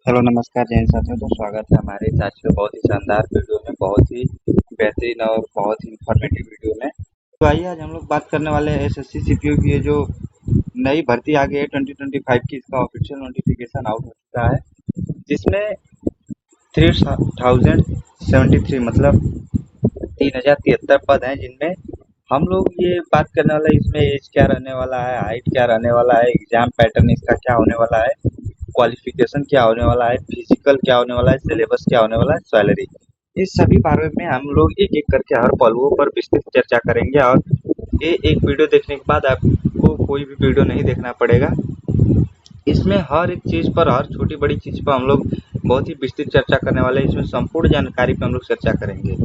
Hello नमस्कार जय हिंद साथियों। तो स्वागत है हमारे इस आज के बहुत ही शानदार वीडियो में, बहुत ही बेहतरीन और बहुत ही इंफॉर्मेटिव वीडियो में। तो आइए आज हम लोग बात करने वाले हैं एसएससी सीपीयू की। ये जो नई भर्ती आ गई है 2025 की, इसका ऑफिशियल नोटिफिकेशन आउट हो चुका है, जिसमें 3073 मतलब 3073 पद हैं, जिनमें हम लोग ये बात करने वाला है इसमें एज क्या रहने वाला है, हाइट क्या रहने वाला है, एग्जाम पैटर्न इसका क्या होने वाला है, क्वालिफिकेशन क्या होने वाला है, फिजिकल क्या होने वाला है, सिलेबस क्या होने वाला है, सैलरी। इस सभी बारे में हम लोग एक एक करके हर पहलुओं पर विस्तृत चर्चा करेंगे। और ये एक वीडियो देखने के बाद आपको कोई भी वीडियो नहीं देखना पड़ेगा। इसमें हर एक चीज़ पर, हर छोटी बड़ी चीज़ पर हम लोग बहुत ही विस्तृत चर्चा करने वाले हैं। इसमें संपूर्ण जानकारी पर हम लोग चर्चा करेंगे।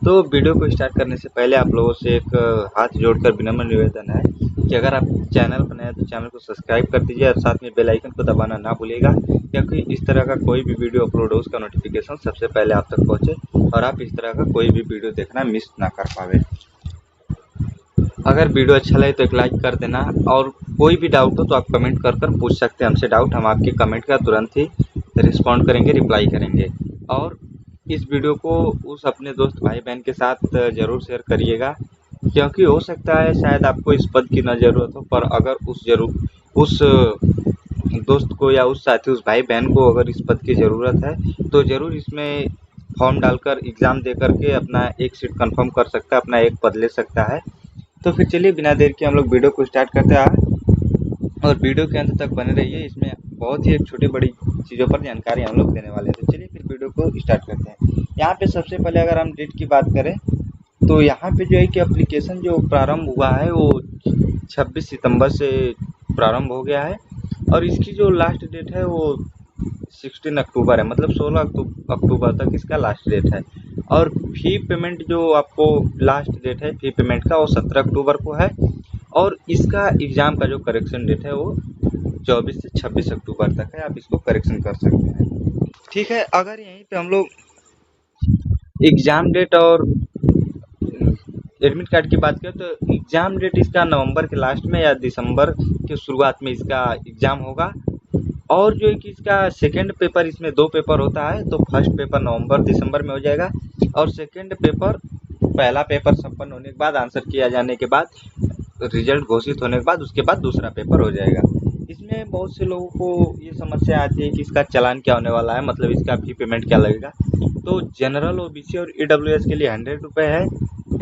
तो वीडियो को स्टार्ट करने से पहले आप लोगों से एक हाथ जोड़कर विनम्र निवेदन है कि अगर आप चैनल पर नए हैं तो चैनल को सब्सक्राइब कर दीजिए और साथ में बेल आइकन को दबाना ना भूलिएगा, क्योंकि इस तरह का कोई भी वीडियो अपलोड हो उसका नोटिफिकेशन सबसे पहले आप तक पहुँचे और आप इस तरह का कोई भी वीडियो देखना मिस ना कर पावे। अगर वीडियो अच्छा लगे तो एक लाइक कर देना, और कोई भी डाउट हो तो आप कमेंट कर पूछ सकते हैं हमसे डाउट। हम आपके कमेंट का तुरंत ही रिस्पॉन्ड करेंगे, रिप्लाई करेंगे। और इस वीडियो को उस अपने दोस्त भाई बहन के साथ ज़रूर शेयर करिएगा, क्योंकि हो सकता है शायद आपको इस पद की न ज़रूरत हो, पर अगर उस दोस्त को या उस साथी, उस भाई बहन को अगर इस पद की ज़रूरत है तो ज़रूर इसमें फॉर्म डालकर एग्ज़ाम दे करके अपना एक सीट कंफर्म कर सकता है, अपना एक पद ले सकता है। तो फिर चलिए बिना देर के हम लोग वीडियो को स्टार्ट करते हैं और वीडियो के अंत तक बने रहिए। इसमें बहुत ही एक छोटी बड़ी चीज़ों पर जानकारी हम लोग देने वाले हैं। तो चलिए फिर वीडियो को स्टार्ट करते हैं। यहाँ पे सबसे पहले अगर हम डेट की बात करें तो यहाँ पे जो है कि एप्लीकेशन जो प्रारंभ हुआ है वो 26 सितंबर से प्रारंभ हो गया है, और इसकी जो लास्ट डेट है वो 16 अक्टूबर है, मतलब 16 अक्टूबर तक इसका लास्ट डेट है। और फी पेमेंट जो आपको लास्ट डेट है फी पेमेंट का वो 17 अक्टूबर को है, और इसका एग्ज़ाम का जो करेक्शन डेट है वो 24 से 26 अक्टूबर तक है। आप इसको करेक्शन कर सकते हैं, ठीक है। अगर यहीं पे हम लोग एग्ज़ाम डेट और एडमिट कार्ड की बात करें तो एग्ज़ाम डेट इसका नवंबर के लास्ट में या दिसंबर के शुरुआत में इसका एग्ज़ाम होगा। और जो है कि इसका सेकंड पेपर, इसमें 2 पेपर होता है, तो फर्स्ट पेपर नवंबर दिसंबर में हो जाएगा, और सेकंड पेपर, पहला पेपर संपन्न होने के बाद, आंसर किया जाने के बाद, रिजल्ट घोषित होने के बाद, उसके बाद दूसरा पेपर हो जाएगा। इसमें बहुत से लोगों को ये समस्या आती है कि इसका चालान क्या होने वाला है, मतलब इसका फी पेमेंट क्या लगेगा। तो जनरल, ओबीसी और ईडब्ल्यूएस के लिए 100 रुपये है।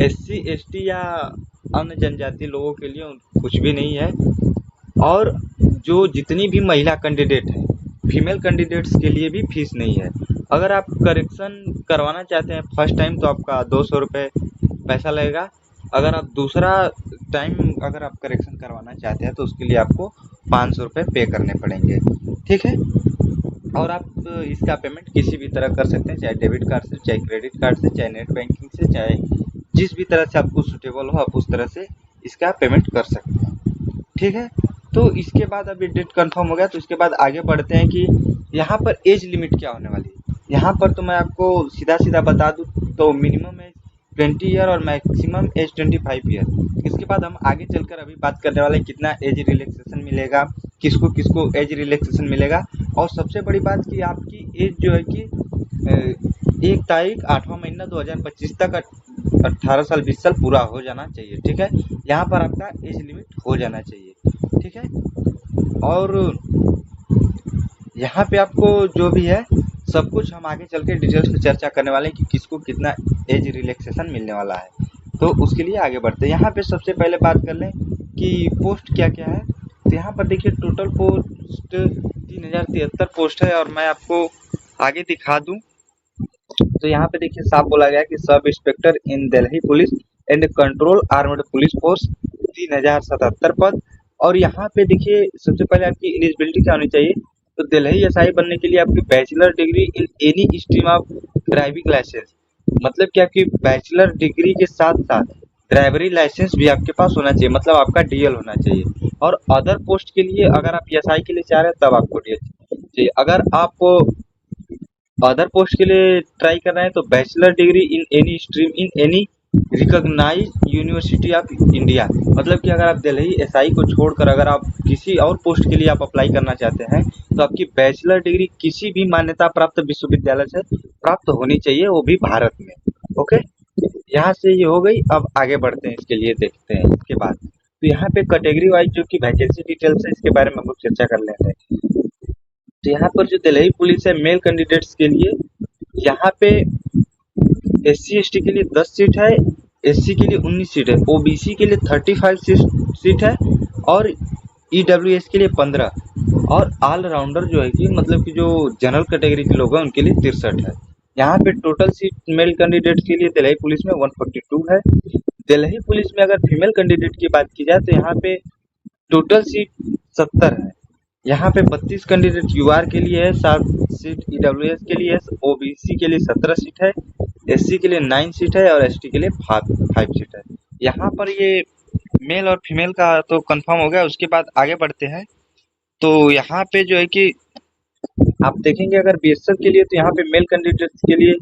एससी, एसटी या अन्य जनजाति लोगों के लिए कुछ भी नहीं है। और जो जितनी भी महिला कैंडिडेट हैं, फीमेल कैंडिडेट्स के लिए भी फीस नहीं है। अगर आप करेक्शन करवाना चाहते हैं फर्स्ट टाइम तो आपका 200 रुपये पैसा लगेगा। अगर आप दूसरा टाइम अगर आप करेक्शन करवाना चाहते हैं तो उसके लिए आपको 500 रुपये पे करने पड़ेंगे, ठीक है। और आप इसका पेमेंट किसी भी तरह कर सकते हैं, चाहे डेबिट कार्ड से, चाहे क्रेडिट कार्ड से, चाहे नेट बैंकिंग से, चाहे जिस भी तरह से आपको सूटेबल हो आप उस तरह से इसका पेमेंट कर सकते हैं, ठीक है। तो इसके बाद अभी डेट कंफर्म हो गया, तो इसके बाद आगे बढ़ते हैं कि यहाँ पर एज लिमिट क्या होने वाली है। यहाँ पर तो मैं आपको सीधा सीधा बता दूँ तो मिनिमम एज 20 ईयर और मैक्सिमम एज 25 ईयर। इसके बाद हम आगे चलकर अभी बात करने वाले हैं कितना एज रिलैक्सेशन मिलेगा, किसको किसको एज रिलैक्सेशन मिलेगा। और सबसे बड़ी बात कि आपकी एज जो है कि 1 तारीख 8वां महीना 2025 तक 18 साल 20 साल पूरा हो जाना चाहिए, ठीक है। यहाँ पर आपका एज लिमिट हो जाना चाहिए, ठीक है। और यहाँ पे आपको जो भी है सब कुछ हम आगे चल के डिटेल्स में चर्चा करने वाले हैं कि किसको कितना एज रिलैक्सेशन मिलने वाला है। तो उसके लिए आगे बढ़ते हैं। यहाँ पे सबसे पहले बात कर लें कि पोस्ट क्या क्या है। तो यहाँ पर देखिए टोटल पोस्ट 3073 पोस्ट है, और मैं आपको आगे दिखा दूँ तो यहाँ पे देखिए साफ बोला गया कि सब inspector in Delhi police and control armed police force 3077 पद। और यहाँ पे देखिए सबसे पहले आपकी एलिजिबिलिटी क्या होनी चाहिए। तो दिल्ली एसआई बनने के लिए आपकी bachelor degree in any stream of driving licence, मतलब कि आपकी बैचलर डिग्री के साथ साथ ड्राइवरी लाइसेंस भी आपके पास होना चाहिए, मतलब आपका डीएल होना चाहिए। और अदर पोस्ट के लिए अगर आप एसआई के लिए चाह रहे हैं तब आपको डीएल चाहिए। अगर आप अदर पोस्ट के लिए ट्राई कर रहे हैं तो bachelor degree in any stream in any recognise university of India, मतलब कि अगर आप दिल्ली एसआई को छोड़कर अगर आप किसी और पोस्ट के लिए आप अप्लाई करना चाहते हैं तो आपकी बैचलर डिग्री किसी भी मान्यता प्राप्त विश्वविद्यालय से प्राप्त होनी चाहिए, वो भी भारत में। ओके, यहाँ से ये हो गई। अब आगे बढ़ते हैं, इसके लिए देखते हैं इसके बाद। तो यहाँ पे कैटेगरी वाइज जो कि वैकेंसी डिटेल्स है इसके बारे में हम लोग चर्चा कर लेते हैं। तो यहाँ पर जो दिल्ली पुलिस है मेल कैंडिडेट्स के लिए, यहाँ पे एससी एसटी के लिए 10 सीट है, एससी के लिए 19 सीट है, ओबीसी के लिए 35 सीट है और ईडब्ल्यूएस के लिए 15, और ऑलराउंडर जो है कि मतलब कि जो जनरल कैटेगरी के लोग हैं उनके लिए 63 है। यहाँ पे टोटल सीट मेल कैंडिडेट के लिए दिल्ली पुलिस में 142 है। दिल्ली पुलिस में अगर फीमेल कैंडिडेट की बात की जाए तो यहाँ पे टोटल सीट 70 है। यहाँ पे 32 कैंडिडेट यूआर के लिए है, 7 सीट ईडब्ल्यूएस के लिए है, ओबीसी के लिए 17 सीट है, एससी के लिए 9 सीट है और एसटी के लिए 5 सीट है। यहाँ पर ये मेल और फीमेल का तो कंफर्म हो गया। उसके बाद आगे बढ़ते हैं। तो यहाँ पे जो है कि आप देखेंगे अगर बीएसएफ के लिए तो यहाँ पे मेल कैंडिडेट्स के लिए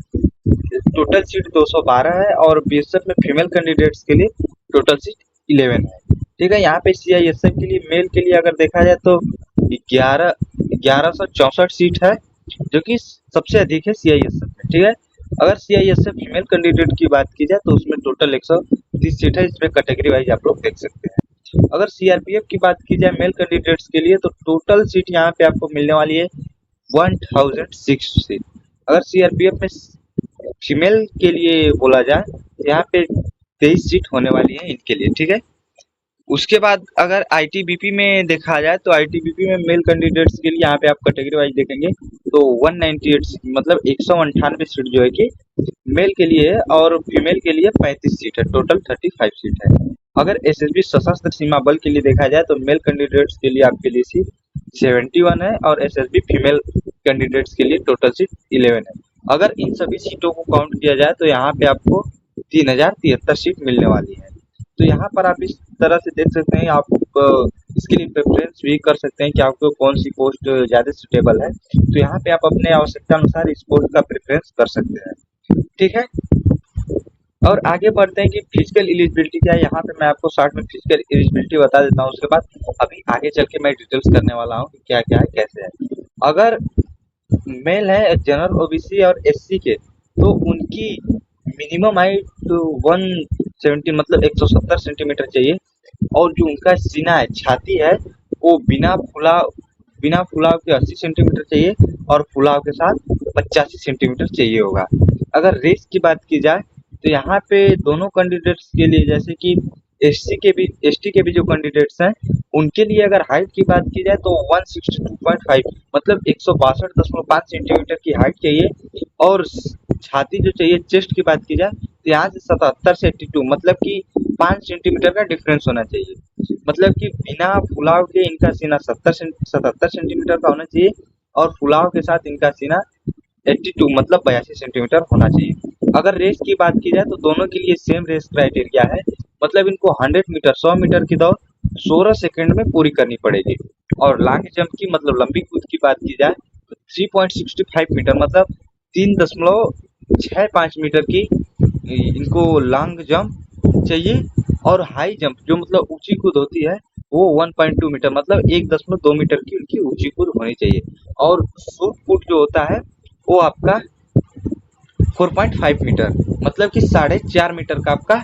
टोटल सीट 212 है और बीएसएफ में फीमेल कैंडिडेट्स के लिए टोटल सीट 11 है। ठीक है, यहाँ पे सीआईएसएफ के लिए मेल के लिए अगर देखा जाए तो 1164 सीट है, जो कि सबसे अधिक है सीआईएसएफ में। ठीक है, अगर सीआईएसएफ फीमेल कैंडिडेट की बात की जाए तो उसमें टोटल 130 सीट है। इसमें कैटेगरी वाइज आप लोग देख सकते हैं। अगर सीआरपीएफ की बात की जाए मेल कैंडिडेट्स के लिए तो टोटल सीट यहाँ पे आपको मिलने वाली है 1006 सीट। अगर सीआरपीएफ में फीमेल के लिए बोला जाए तो यहाँ पे 23 सीट होने वाली है इनके लिए। ठीक है, उसके बाद अगर आईटीबीपी में देखा जाए तो आईटीबीपी में मेल कैंडिडेट्स के लिए यहाँ पे आप कैटेगरी वाइज देखेंगे तो 198 सीट, मतलब 198 सीट जो है कि मेल के लिए है और फीमेल के लिए 35 सीट है, टोटल 35 सीट है। अगर एसएसबी सशस्त्र सीमा बल के लिए देखा जाए तो मेल कैंडिडेट्स के लिए आपके लिए सीट 71 है और एसएसबी फीमेल कैंडिडेट्स के लिए टोटल सीट 11 है। अगर इन सभी सीटों को काउंट किया जाए तो यहाँ पे आपको 3073 सीट मिलने वाली है। तो यहाँ पर आप इस तरह से देख सकते हैं, आप इसके लिए प्रेफरेंस भी कर सकते हैं कि आपको कौन सी पोस्ट ज़्यादा सुटेबल है। तो यहाँ पे आप अपने आवश्यकता अनुसार इस पोस्ट का प्रेफरेंस कर सकते हैं। ठीक है, और आगे बढ़ते हैं कि फिजिकल एलिजिबिलिटी क्या है। यहाँ पे मैं आपको शॉर्ट में फिजिकल एलिजिबिलिटी बता देता हूँ, उसके बाद अभी आगे चल के मैं डिटेल्स करने वाला हूँ कि क्या क्या है कैसे है। अगर मेल है जनरल ओबीसी और एससी के तो उनकी मिनिमम हाइट 170 मतलब 170 सेंटीमीटर चाहिए, और जो उनका सीना है छाती है वो बिना फुलाव के 80 सेंटीमीटर चाहिए और फुलाव के साथ 85 सेंटीमीटर चाहिए होगा। अगर रेस की बात की जाए तो यहाँ पे दोनों कैंडिडेट्स के लिए जैसे कि एसटी के भी जो कैंडिडेट्स हैं उनके लिए अगर हाइट की बात की जाए तो 162.5 मतलब 162.5 सेंटीमीटर की हाइट चाहिए, और छाती जो चाहिए चेस्ट की बात की जाए तो यहाँ से 77 से 82 मतलब कि 5 सेंटीमीटर का डिफरेंस होना चाहिए। मतलब कि बिना फुलाव के इनका सीना 77 सेंटीमीटर का होना चाहिए और फुलाव के साथ इनका सीना 82 मतलब 82 सेंटीमीटर होना चाहिए। अगर रेस की बात की जाए तो दोनों के लिए सेम रेस क्राइटेरिया है, मतलब इनको 100 मीटर की दौड़ 16 सेकंड में पूरी करनी पड़ेगी। और लॉन्ग जंप की मतलब लंबी कूद की बात की जाए तो 3.65 मीटर मतलब 3.65 मीटर की इनको लॉन्ग जंप चाहिए, और हाई जंप जो मतलब ऊंची कूद होती है वो 1.2 मीटर मतलब 1.2 मीटर की उनकी ऊंची कूद होनी चाहिए, और शॉर्ट पुट जो होता है वो आपका 4.5 मीटर मतलब कि 4.5 मीटर का आपका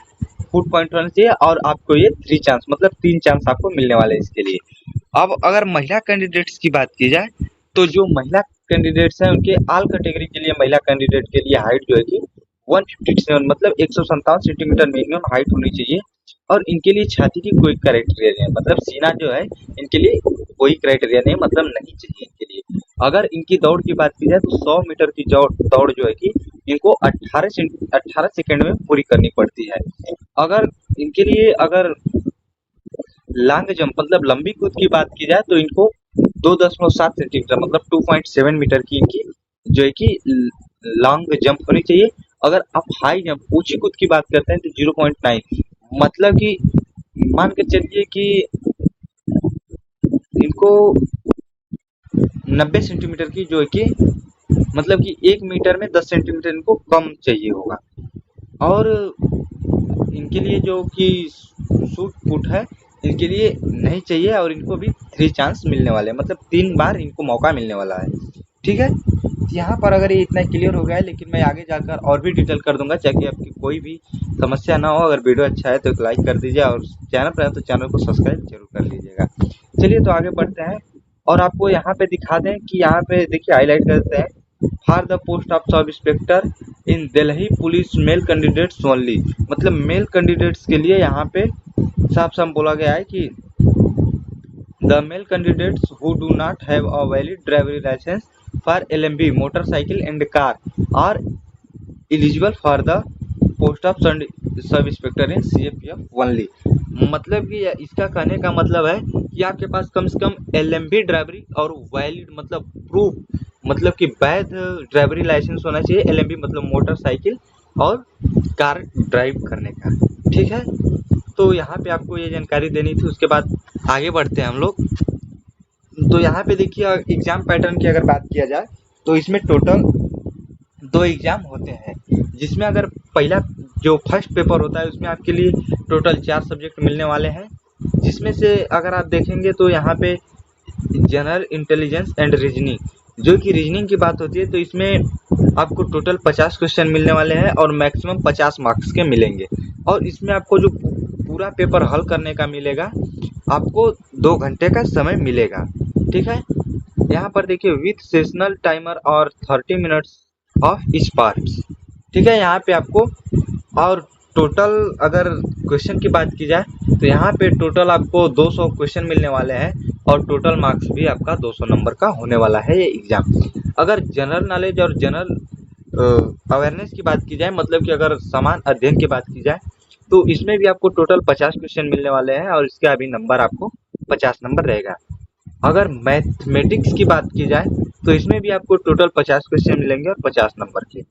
फुट पॉइंट होना चाहिए, और आपको ये 3 चांस मतलब 3 चांस आपको मिलने वाले हैं इसके लिए। अब अगर महिला कैंडिडेट्स की बात की जाए तो जो महिला कैंडिडेट्स हैं उनके ऑल कैटेगरी के लिए महिला कैंडिडेट के लिए हाइट जो है कि 157 मतलब 157 सेंटीमीटर मिनिमम हाइट होनी चाहिए, और इनके लिए छाती की कोई क्राइटेरिया नहीं है, मतलब सीना जो है इनके लिए कोई क्राइटेरिया नहीं मतलब नहीं चाहिए इनके लिए। अगर इनकी दौड़ की बात की जाए तो 100 मीटर की दौड़ जो है कि इनको 18 सेकंड में पूरी करनी पड़ती है। अगर इनके लिए अगर लॉन्ग जंप मतलब लंबी कूद की बात की जाए तो इनको 2.7 सेंटीमीटर मतलब 2.7 मीटर की इनकी जो है कि लॉन्ग जंप होनी चाहिए। अगर आप हाई जंप ऊंची कूद की बात करते हैं तो 0.9 मतलब कि मान के चलिए कि इनको 90 सेंटीमीटर की जो है कि मतलब कि 1 मीटर में 10 सेंटीमीटर इनको कम चाहिए होगा। और इनके लिए जो कि सूट पुट है इनके लिए नहीं चाहिए और इनको भी 3 चांस मिलने वाले हैं, मतलब 3 बार इनको मौका मिलने वाला है। ठीक है, यहाँ पर अगर ये इतना क्लियर हो गया है, लेकिन मैं आगे जाकर और भी डिटेल कर दूंगा ताकि आपकी कोई भी समस्या ना हो। अगर वीडियो अच्छा है तो एक लाइक कर दीजिए और चैनल पर है तो चैनल को सब्सक्राइब जरूर कर लीजिएगा। चलिए तो आगे बढ़ते हैं और आपको यहाँ पे दिखा दें कि यहाँ पे देखिए हाईलाइट करते हैं for the post of sub inspector in Delhi police male candidates only, मतलब मेल कैंडिडेट्स के लिए यहाँ पे साफ साफ बोला गया है कि the male candidates who do not have a valid driving licence for LMB motorcycle and car are eligible for the post of sub inspector in CAPF only. मतलब कि इसका कहने का मतलब है कि आपके पास कम से कम LMB ड्राइवरी और वैलिड मतलब प्रूफ मतलब कि वैध ड्राइवरी लाइसेंस होना चाहिए। LMB मतलब मोटरसाइकिल और कार ड्राइव करने का। ठीक है, तो यहाँ पे आपको ये जानकारी देनी थी। उसके बाद आगे बढ़ते हैं हम लोग। तो यहाँ पे देखिए एग्जाम पैटर्न की अगर बात किया जाए तो इसमें टोटल 2 एग्जाम होते हैं, जिसमें अगर पहला जो फर्स्ट पेपर होता है उसमें आपके लिए टोटल 4 सब्जेक्ट मिलने वाले हैं, जिसमें से अगर आप देखेंगे तो यहाँ पे जनरल इंटेलिजेंस एंड रीजनिंग, जो कि रीजनिंग की बात होती है तो इसमें आपको टोटल 50 क्वेश्चन मिलने वाले हैं और मैक्सिमम 50 मार्क्स के मिलेंगे। और इसमें आपको जो पूरा पेपर हल करने का मिलेगा आपको 2 घंटे का समय मिलेगा। ठीक है, यहाँ पर देखिए विथ सेशनल टाइमर और 30 मिनट्स ऑफ ईच पार्ट्स। ठीक है, यहाँ पे आपको और टोटल अगर क्वेश्चन की बात की जाए तो यहाँ पे टोटल आपको 200 क्वेश्चन मिलने वाले हैं और टोटल मार्क्स भी आपका 200 नंबर का होने वाला है ये एग्जाम। अगर जनरल नॉलेज और जनरल अवेयरनेस की बात की जाए, मतलब कि अगर समान अध्ययन की बात की जाए तो इसमें भी आपको टोटल 50 क्वेश्चन मिलने वाले हैं और इसका अभी नंबर आपको 50 नंबर रहेगा। अगर मैथमेटिक्स की बात की जाए तो इसमें भी आपको टोटल 50 क्वेश्चन मिलेंगे और 50 नंबर के।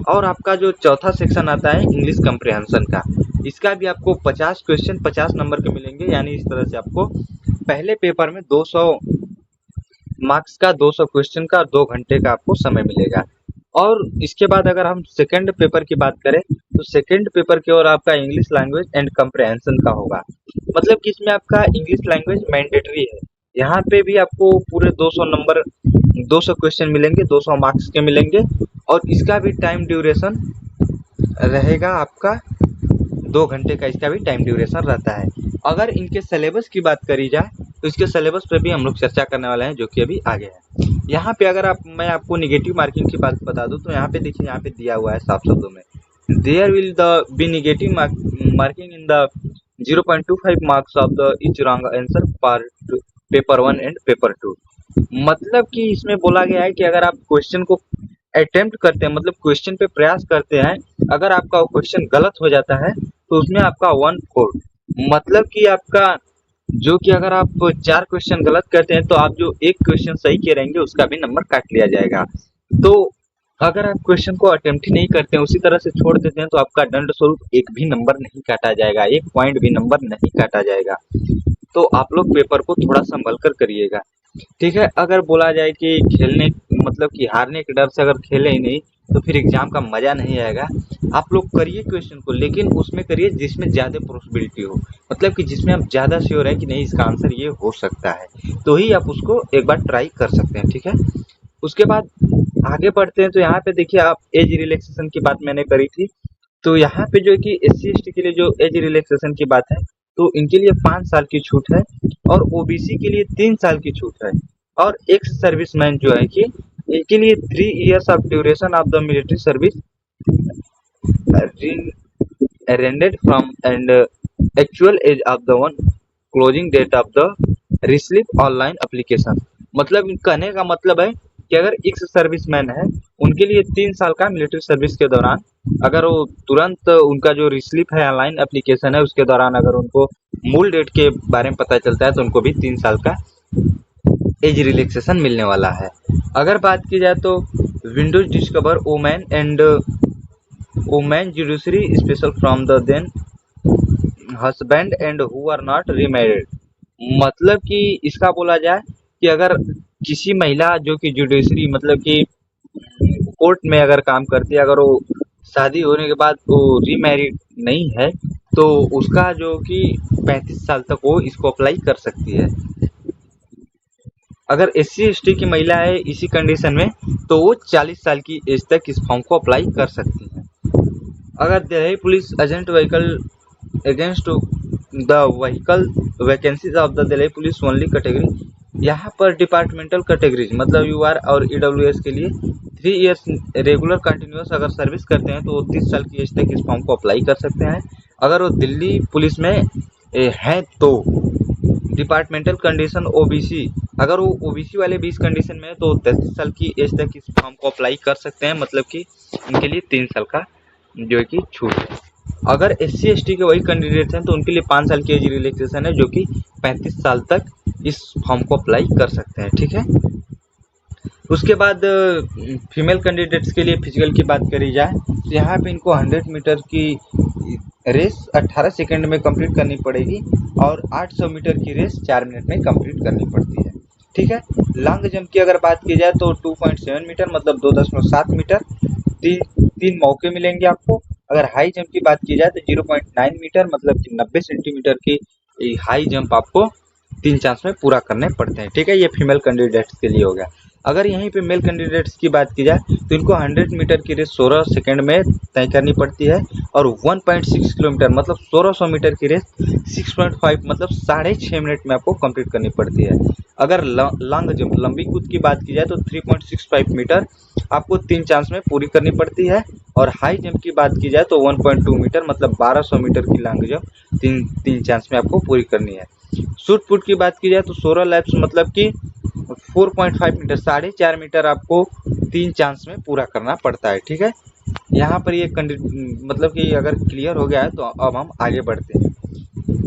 और आपका जो चौथा सेक्शन आता है इंग्लिश कंप्रिहेंशन का, इसका भी आपको 50 क्वेश्चन 50 नंबर के मिलेंगे। यानी इस तरह से आपको पहले पेपर में 200 मार्क्स का 200 क्वेश्चन का 2 घंटे का आपको समय मिलेगा। और इसके बाद अगर हम सेकंड पेपर की बात करें तो सेकंड पेपर की ओर आपका इंग्लिश लैंग्वेज एंड कंप्रिहेंशन का होगा, मतलब कि इसमें आपका इंग्लिश लैंग्वेज मैंडेटरी है। यहाँ पे भी आपको पूरे 200 नंबर 200 क्वेश्चन मिलेंगे, 200 मार्क्स के मिलेंगे और इसका भी टाइम ड्यूरेशन रहेगा आपका 2 घंटे का, इसका भी टाइम ड्यूरेशन रहता है। अगर इनके सिलेबस की बात करी जाए तो इसके सिलेबस पे भी हम लोग चर्चा करने वाले हैं, जो कि अभी आगे है। यहाँ पे अगर मैं आपको नेगेटिव मार्किंग की बात बता दूं तो यहाँ पे देखिए, यहाँ पे दिया हुआ है साफ शब्दों में there will the be negative marking in the 0.25 marks of the each wrong answer part paper 1 and paper 2। मतलब कि इसमें बोला गया है कि अगर आप क्वेश्चन को अटेम्प्ट करते हैं, मतलब क्वेश्चन पे प्रयास करते हैं, अगर आपका क्वेश्चन गलत हो जाता है तो उसमें आपका 1/4, मतलब कि आपका जो कि अगर आप 4 क्वेश्चन गलत करते हैं तो आप जो एक क्वेश्चन सही किए रहेंगे उसका भी नंबर काट लिया जाएगा। तो अगर आप क्वेश्चन को अटेम्प्ट ही नहीं करते हैं, उसी तरह से छोड़ देते हैं, तो आपका दंड स्वरूप एक भी नंबर नहीं काटा जाएगा, एक पॉइंट भी नंबर नहीं काटा जाएगा। तो आप लोग पेपर को थोड़ा संभल कर करिएगा। ठीक है, अगर बोला जाए कि खेलने मतलब कि हारने के डर से अगर खेले ही नहीं तो फिर एग्जाम का मजा नहीं आएगा। आप लोग करिए क्वेश्चन को, लेकिन उसमें करिए जिसमें ज्यादा पॉसिबिलिटी हो, मतलब कि जिसमें आप ज्यादा श्योर है कि नहीं इसका आंसर ये हो सकता है, तो ही आप उसको एक बार ट्राई कर सकते हैं। ठीक है, उसके बाद आगे बढ़ते हैं। तो यहाँ पे देखिए, आप एज रिलैक्सेशन की बात मैंने करी थी, तो यहाँ पे जो है कि SC/ST के लिए जो एज रिलैक्सेशन की बात है तो इनके लिए 5 साल की छूट है और OBC के लिए 3 साल की छूट है। और एक्स सर्विसमैन जो है कि इनके लिए 3 years of duration of the military service rendered from and actual age of the one closing date of the रिस्लिप ऑनलाइन एप्लीकेशन। मतलब कहने का मतलब है कि अगर एक्स सर्विसमैन है उनके लिए 3 साल का मिलिट्री सर्विस के दौरान अगर वो तुरंत उनका जो रिस्लिप है ऑनलाइन एप्लीकेशन है उसके दौरान अगर उनको मूल डेट के बारे में पता चलता है तो उनको भी 3 साल का एज रिलैक्सेशन मिलने वाला है। अगर बात की जाए तो windows discover women and women judiciary special from the then husband and who are not remarried. मतलब कि इसका बोला जाए कि अगर किसी महिला जो कि जुडिशरी मतलब कि कोर्ट में अगर काम करती है, अगर वो शादी होने के बाद वो रीमैरिड नहीं है तो उसका जो कि 35 साल तक वो इसको अप्लाई कर सकती है। अगर SC/ST की महिला है इसी कंडीशन में तो वो 40 साल की एज तक इस फॉर्म को अप्लाई कर सकती है। अगर Delhi police agent vehicle against the vehicle vacancies of the Delhi police only category, यहाँ पर डिपार्टमेंटल कैटेगरीज मतलब UR और EWS के लिए 3 इयर्स रेगुलर कंटिन्यूस अगर सर्विस करते हैं तो वो 30 साल की एज तक इस फॉर्म को अप्लाई कर सकते हैं। अगर वो दिल्ली पुलिस में हैं तो डिपार्टमेंटल कंडीशन OBC, अगर वो OBC वाले भी इस कंडीशन में है तो 33 साल की एज तक इस फॉर्म को अप्लाई कर सकते हैं, मतलब कि उनके लिए 3 साल का जो है कि छूट है। अगर SC/ST के वही कैंडिडेट्स हैं तो उनके लिए 5 साल की एज रिलैक्सेशन है, जो कि 35 साल तक इस फॉर्म को अप्लाई कर सकते हैं। ठीक है, उसके बाद फीमेल कैंडिडेट्स के लिए फिजिकल की बात करी जाए तो यहाँ पे इनको 100 मीटर की रेस 18 सेकंड में कंप्लीट करनी पड़ेगी और 800 मीटर की रेस 4 मिनट में कंप्लीट करनी पड़ती है। ठीक है, लॉन्ग जंप की अगर बात की जाए तो 2.7 मीटर मतलब 2.7 मीटर, तीन मौके मिलेंगे आपको। अगर हाई जंप की बात की जाए तो 0.9 मीटर मतलब कि 90 सेंटीमीटर की हाई जंप आपको 3 चांस में पूरा करने पड़ते हैं। ठीक है, ये फीमेल कैंडिडेट्स के लिए हो गया। अगर यहीं पे मेल कैंडिडेट्स की बात की जाए तो इनको 100 मीटर की रेस 16 सेकंड में तय करनी पड़ती है और 1.6 किलोमीटर मतलब 1600 मीटर की रेस 6.5 मतलब 6.5 मिनट में आपको कंप्लीट करनी पड़ती है। अगर लॉन्ग जंप लंबी कूद की बात की जाए तो 3.65 मीटर आपको 3 चांस में पूरी करनी पड़ती है और हाई जंप की बात की जाए तो 1.2 मीटर मतलब 1200 मीटर की लॉन्ग जंप तीन चांस में आपको पूरी करनी है। शूट पुट की बात की जाए तो 16 लैप्स मतलब कि 4.5 मीटर 4.5 मीटर आपको 3 चांस में पूरा करना पड़ता है। ठीक है, यहाँ पर ये मतलब कि अगर क्लियर हो गया है तो अब हम आगे बढ़ते हैं।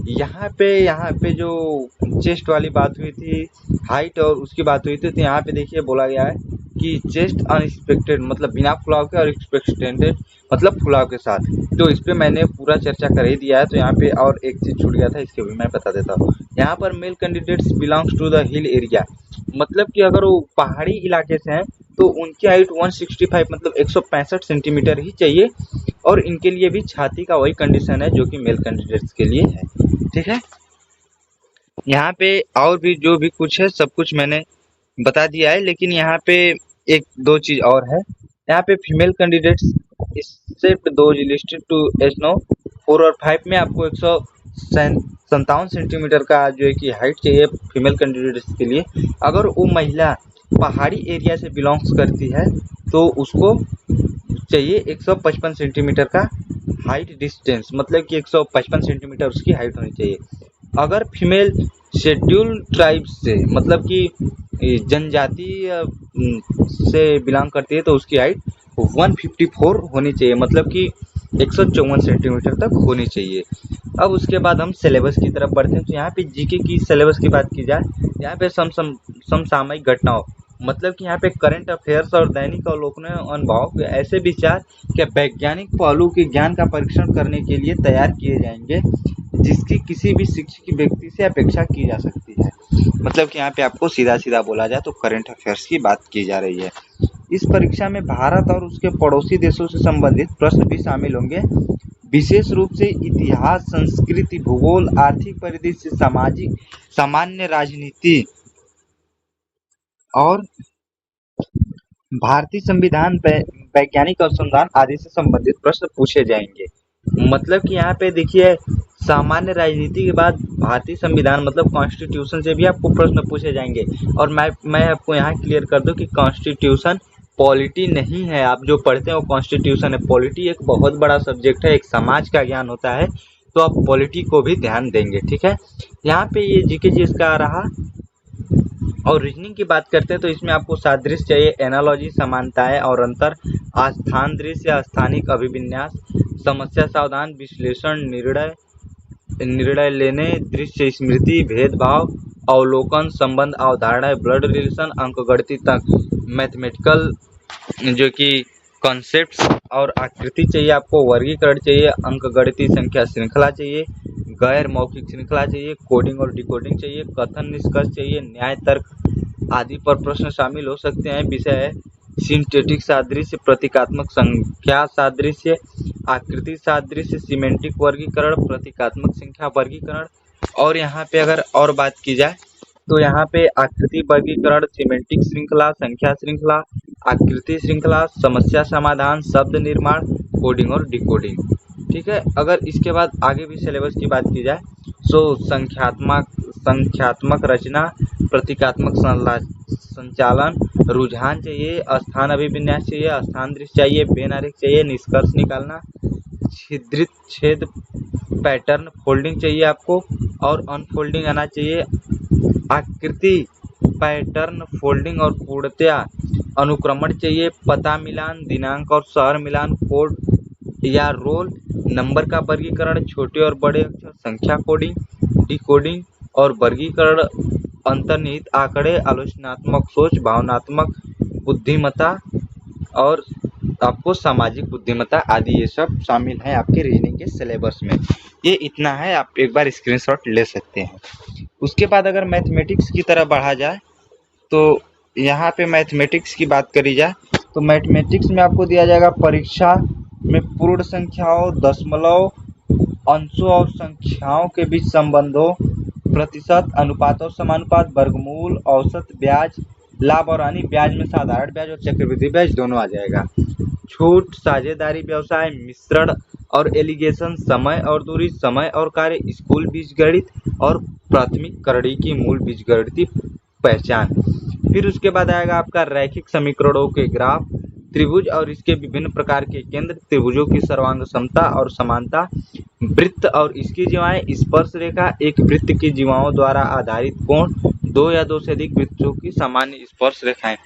यहाँ पे जो चेस्ट वाली बात हुई थी, हाइट और उसकी बात हुई थी, तो यहाँ पे देखिए बोला गया है कि चेस्ट अनएक्सपेक्टेड मतलब बिना फुलाव के और एक्सपेक्टेड मतलब फुलाव के साथ। तो इस पे मैंने पूरा चर्चा कर ही दिया है, तो यहाँ पे और एक चीज़ छूट गया था, इसके भी मैं बता देता हूँ। यहाँ पर male candidates belongs to the hill area, मतलब कि अगर वो पहाड़ी इलाके से हैं तो उनकी हाइट 165 मतलब 165 सेंटीमीटर ही चाहिए और इनके लिए भी छाती का वही कंडीशन है जो कि मेल कैंडिडेट्स के लिए है। ठीक है, यहाँ पे और भी जो भी कुछ है सब कुछ मैंने बता दिया है, लेकिन यहाँ पे एक दो चीज और है। यहाँ पे female candidates except those listed to SNO 4 और 5 में आपको 157 सेंटीमीटर का जो है कि हाइट चाहिए फीमेल कैंडिडेट्स के लिए। अगर वो महिला पहाड़ी एरिया से बिलोंग्स करती है तो उसको चाहिए 155 सेंटीमीटर का हाइट डिस्टेंस, मतलब कि 155 सेंटीमीटर उसकी हाइट होनी चाहिए। अगर फीमेल शेड्यूल ट्राइब्स से मतलब कि जनजाति से बिलोंग करती है तो उसकी हाइट 154 होनी चाहिए, मतलब कि 154 सेंटीमीटर तक होनी चाहिए। अब उसके बाद हम सिलेबस की तरफ बढ़ते हैं। तो यहाँ पे जीके की सिलेबस की बात की जाए, यहाँ पे समसामयिक घटनाओं मतलब कि यहाँ पे करंट अफेयर्स और दैनिक अवलोकन अनुभव के ऐसे विचार के वैज्ञानिक पहलू के ज्ञान का परीक्षण करने के लिए तैयार किए जाएंगे जिसकी किसी भी शिक्षित व्यक्ति से अपेक्षा की जा सकती है। मतलब कि यहाँ पे आपको सीधा सीधा बोला जाए तो करंट अफेयर्स की बात की जा रही है। इस परीक्षा में भारत और उसके पड़ोसी देशों से संबंधित प्रश्न भी शामिल होंगे, विशेष रूप से इतिहास, संस्कृति, भूगोल, आर्थिक परिदृश्य, सामाजिक, सामान्य राजनीति और भारतीय संविधान, वैज्ञानिक अनुसंधान आदि से संबंधित प्रश्न पूछे जाएंगे। मतलब कि यहाँ पे देखिए सामान्य राजनीति के बाद भारतीय संविधान मतलब कॉन्स्टिट्यूशन से भी आपको प्रश्न पूछे जाएंगे। और मैं आपको यहाँ क्लियर कर दूं कि कॉन्स्टिट्यूशन पॉलिटी नहीं है, आप जो पढ़ते हैं वो कॉन्स्टिट्यूशन है। पॉलिटी एक बहुत बड़ा सब्जेक्ट है, एक समाज का ज्ञान होता है, तो आप पॉलिटी को भी ध्यान देंगे। ठीक है, यहाँ पे ये जीके जी इसका रहा। और रीजनिंग की बात करते हैं तो इसमें आपको सादृश्य चाहिए, एनालॉजी, समानताएं और अंतर, आस्थान दृश्य या स्थानिक अभिविन्यास, समस्या सावधान, विश्लेषण, निर्णय लेने, दृश्य स्मृति, भेदभाव, अवलोकन, संबंध, अवधारणा, ब्लड रिलेशन, अंकगणित तक मैथमेटिकल जो कि कॉन्सेप्ट्स और आकृति चाहिए आपको, वर्गीकरण चाहिए, अंकगणितीय संख्या श्रृंखला चाहिए, गैर मौखिक श्रृंखला चाहिए, कोडिंग और डिकोडिंग चाहिए, कथन निष्कर्ष चाहिए, न्याय तर्क आदि पर प्रश्न शामिल हो सकते हैं। विषय है सिंथेटिक सादृश्य, प्रतीकात्मक संख्या सादृश्य, आकृति सादृश्य, सिमेंटिक वर्गीकरण, प्रतीकात्मक संख्या वर्गीकरण। और यहाँ पे अगर और बात की जाए तो यहाँ पे आकृति वर्गीकरण, सिमेंटिक श्रृंखला, संख्या श्रृंखला, आकृति श्रृंखला, समस्या समाधान, शब्द निर्माण, कोडिंग और डिकोडिंग। ठीक है, अगर इसके बाद आगे भी सिलेबस की बात की जाए तो संख्यात्मक रचना, प्रतीकात्मक संचालन, रुझान चाहिए, स्थान अभिविन्यास चाहिए, स्थान दृश्य चाहिए, वेन आरेख चाहिए, निष्कर्ष निकालना, छिद्रित छेद पैटर्न फोल्डिंग चाहिए आपको, और अनफोल्डिंग आना चाहिए, आकृति पैटर्न फोल्डिंग और पूर्णतया अनुक्रमण चाहिए, पता मिलान, दिनांक और शहर मिलान, कोड या रोल नंबर का वर्गीकरण, छोटे और बड़े अक्षर, संख्या कोडिंग, डिकोडिंग और वर्गीकरण, अंतर्निहित आंकड़े, आलोचनात्मक सोच, भावनात्मक बुद्धिमत्ता और आपको सामाजिक बुद्धिमत्ता आदि, ये सब शामिल है आपके रीजनिंग के सिलेबस में। ये इतना है, आप एक बार स्क्रीनशॉट ले सकते हैं। उसके बाद अगर मैथमेटिक्स की तरफ बढ़ा जाए तो यहाँ पे मैथमेटिक्स की बात करी जाए तो मैथमेटिक्स में आपको दिया जाएगा परीक्षा में पूर्ण संख्याओं, दशमलव, अंशों और संख्याओं के बीच संबंधों, प्रतिशत, अनुपात और समानुपात, वर्गमूल, औसत, ब्याज, लाभ और हानि, ब्याज में साधारण ब्याज और चक्रवृद्धि ब्याज दोनों आ जाएगा, छूट, साझेदारी, व्यवसाय, मिश्रण और एलिगेशन, समय और दूरी, समय और कार्य, स्कूल बीजगणित और प्राथमिक करड़ी की मूल बीजगणितीय पहचान। फिर उसके बाद आएगा आपका रैखिक समीकरणों के ग्राफ, त्रिभुज और इसके विभिन्न प्रकार के केंद्र, त्रिभुजों की सर्वांग समता और समानता, वृत्त और इसकी जीवाएं, स्पर्श रेखा, एक वृत्त की जीवाओं द्वारा आधारित कोण, दो या दो से अधिक वृत्तों की सामान्य स्पर्श रेखाएं।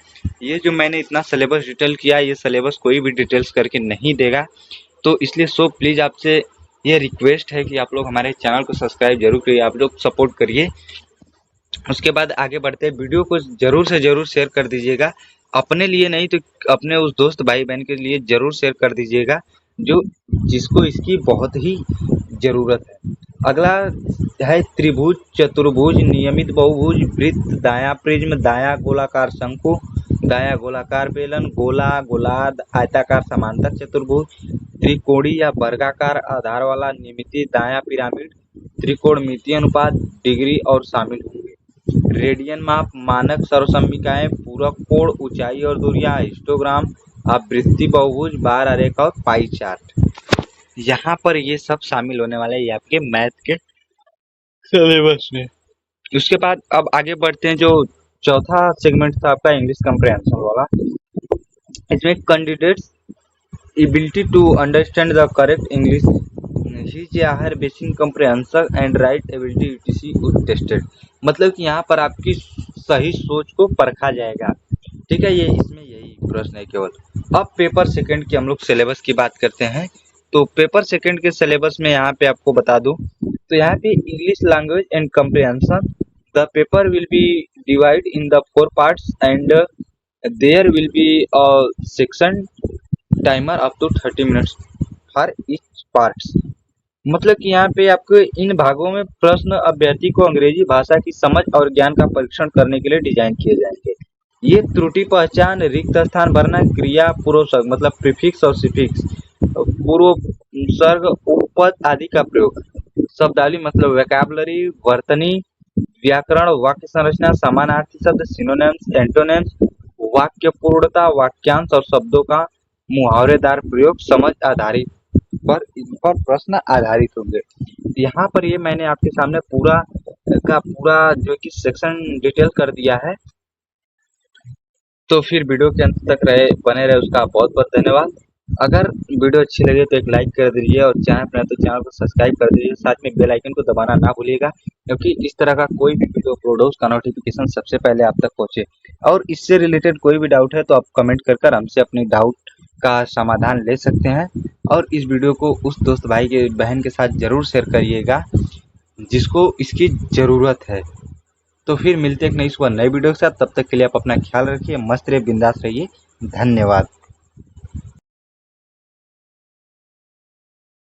ये जो मैंने इतना सिलेबस डिटेल किया, ये सिलेबस कोई भी डिटेल्स करके नहीं देगा, तो इसलिए सो प्लीज़ आपसे ये रिक्वेस्ट है कि आप लोग हमारे चैनल को सब्सक्राइब जरूर करिए, आप लोग सपोर्ट करिए। उसके बाद आगे बढ़ते हैं, वीडियो को जरूर से जरूर शेयर कर दीजिएगा, अपने लिए नहीं तो अपने उस दोस्त भाई बहन के लिए जरूर शेयर कर दीजिएगा जो जिसको इसकी बहुत ही ज़रूरत है। अगला है त्रिभुज, चतुर्भुज, नियमित बहुभुज, वृत्त, दायां प्रिज्म, दायां गोलाकार शंकु, दायां गोलाकार बेलन, गोला, गोलार्ध, आयताकार समांतर चतुर्भुज, त्रिकोणीय या वर्गाकार आधार वाला नियमितीय दायां पिरामिड, त्रिकोणमितीय अनुपात, डिग्री और शामिल होंगे, रेडियन माप, मानक सर्वसम्मिकाएं, पूरक कोण, ऊंचाई और दूरियां, हिस्टोग्राम, आवृत्ति बहुभुज, बार आरेख और पाई चार्ट। यहाँ पर ये सब शामिल होने वाले हैं आपके मैथ के सिलेबस में। उसके बाद अब आगे बढ़ते हैं, जो चौथा सेगमेंट था आपका इंग्लिश कंप्रिहेंशन वाला। इसमें candidates ability to understand the correct English, his या her basic comprehension and write ability यूटीसी वुड टेस्टेड। मतलब कि यहाँ पर आपकी सही सोच को परखा जाएगा। ठीक है, ये इसमें यही प्रश्न है केवल। अब पेपर सेकंड की हम लोग सिलेबस की बात करते हैं। तो पेपर सेकंड के सिलेबस में यहाँ पे आपको बता दूं तो यहाँ पे English language and comprehension, the paper will be divide in the 4 parts and there will be a section timer up to 30 minutes for each parts. मतलब कि यहाँ पे आपको इन भागों में प्रश्न अभ्यर्थी को अंग्रेजी भाषा की समझ और ज्ञान का परीक्षण करने के लिए डिजाइन किए जाएंगे। ये त्रुटि पहचान, रिक्त स्थान भरना, क्रिया, पूर्वसर्ग मतलब प्रीफिक्स और सिफिक्स, पूर्वसर्ग, उपपद आदि का प्रयोग, शब्दावली मतलब वोकैबुलरी, वर्तनी, व्याकरण, वाक्य संरचना, समानार्थी शब्द, सिनोनिम्स, एंटोनिम्स, वाक्य पूर्णता, वाक्यांश और शब्दों का मुहावरेदार प्रयोग, समझ आधारित पर इन पर प्रश्न आधारित होंगे। यहाँ पर ये मैंने आपके सामने पूरा का पूरा जो कि सेक्शन डिटेल कर दिया है। तो फिर वीडियो के अंत तक बने रहे, उसका बहुत बहुत धन्यवाद। अगर वीडियो अच्छी लगे तो एक लाइक कर दीजिए और चैनल पर तो चैनल को सब्सक्राइब कर दीजिए, साथ में बेल आइकन को दबाना ना भूलिएगा, क्योंकि इस तरह का कोई भी वीडियो अपलोड हो उसका नोटिफिकेशन सबसे पहले आप तक पहुंचे। और इससे रिलेटेड कोई भी डाउट है तो आप कमेंट कर हमसे अपनी डाउट का समाधान ले सकते हैं। और इस वीडियो को उस दोस्त भाई के बहन के साथ जरूर शेयर करिएगा जिसको इसकी ज़रूरत है। तो फिर मिलते हैं एक नई सुबह नई वीडियो के साथ, तब तक के लिए आप अपना ख्याल रखिए, मस्त रहिए, बिंदास रहिए, धन्यवाद।